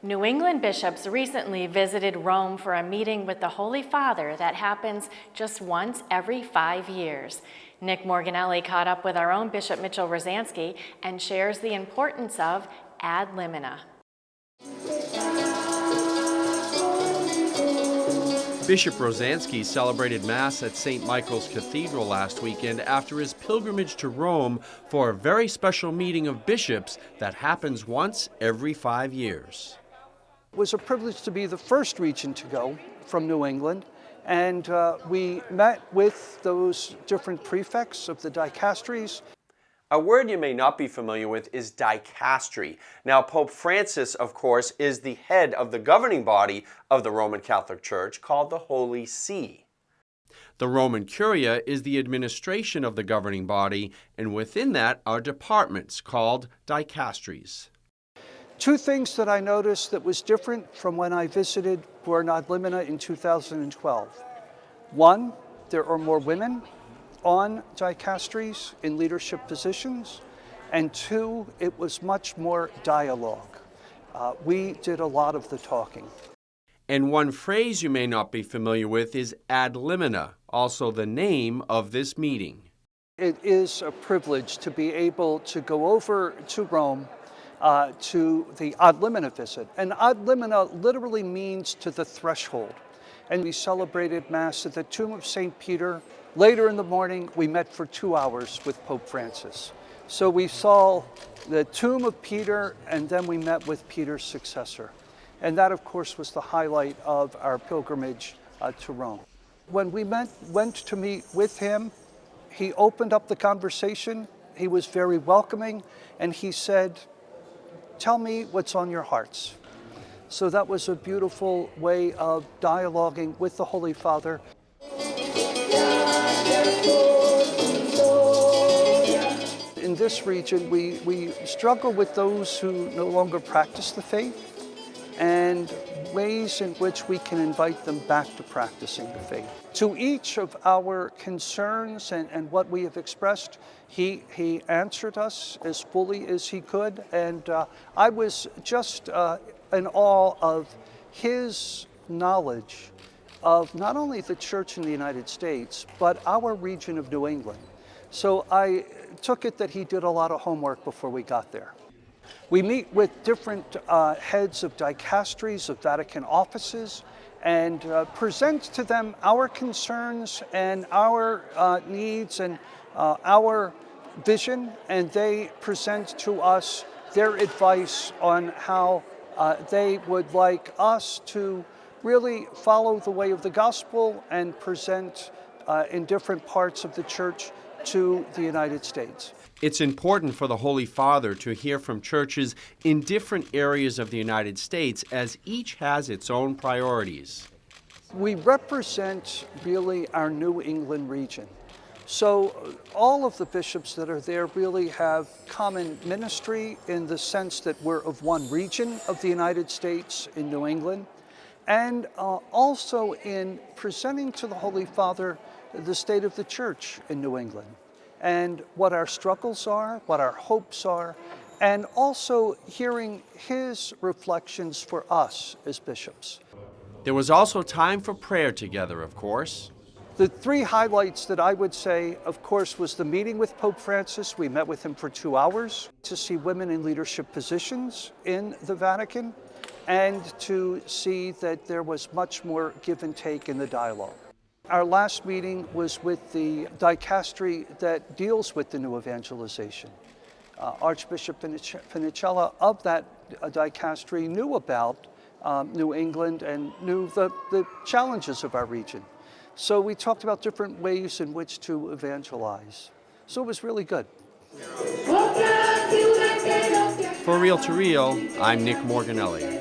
New England bishops recently visited Rome for a meeting with the Holy Father that happens just once every 5 years. Nick Morganelli caught up with our own Bishop Mitchell Rozanski and shares the importance of Ad Limina. Bishop Rozanski celebrated Mass at St. Michael's Cathedral last weekend after his pilgrimage to Rome for a very special meeting of bishops that happens once every 5 years. It was a privilege to be the first region to go from New England, and we met with those different prefects of the dicasteries. A word you may not be familiar with is dicastery. Now, Pope Francis, of course, is the head of the governing body of the Roman Catholic Church called the Holy See. The Roman Curia is the administration of the governing body, and within that are departments called dicasteries. Two things that I noticed that was different from when I visited Ad Limina in 2012. One, there are more women on dicasteries in leadership positions, and two, it was much more dialogue. We did a lot of the talking. And one phrase you may not be familiar with is Ad Limina, also the name of this meeting. It is a privilege to be able to go over to Rome to the Ad Limina Visit. And Ad Limina literally means to the threshold. And we celebrated Mass at the tomb of St. Peter. Later in the morning, we met for 2 hours with Pope Francis. So we saw the tomb of Peter, and then we met with Peter's successor. And that, of course, was the highlight of our pilgrimage to Rome. When we went to meet with him, he opened up the conversation. He was very welcoming, and he said, "Tell me what's on your hearts." So that was a beautiful way of dialoguing with the Holy Father. In this region, we struggle with those who no longer practice the faith and ways in which we can invite them back to practicing the faith. To each of our concerns and what we have expressed, he answered us as fully as he could, and I was just in awe of his knowledge of not only the Church in the United States, but our region of New England. So I took it that he did a lot of homework before we got there. We meet with different heads of dicasteries, of Vatican offices, and present to them our concerns and our needs and our vision, and they present to us their advice on how they would like us to really follow the way of the gospel and present in different parts of the Church to the United States. It's important for the Holy Father to hear from churches in different areas of the United States, as each has its own priorities. We represent really our New England region. So all of the bishops that are there really have common ministry in the sense that we're of one region of the United States in New England, and also in presenting to the Holy Father the state of the Church in New England, and what our struggles are, what our hopes are, and also hearing his reflections for us as bishops. There was also time for prayer together, of course. The three highlights that I would say, of course, was the meeting with Pope Francis. We met with him for 2 hours to see women in leadership positions in the Vatican and to see that there was much more give and take in the dialogue. Our last meeting was with the dicastery that deals with the new evangelization. Archbishop Panicella of that dicastery knew about New England and knew the challenges of our region. So we talked about different ways in which to evangelize. So it was really good. For Real to Real, I'm Nick Morganelli.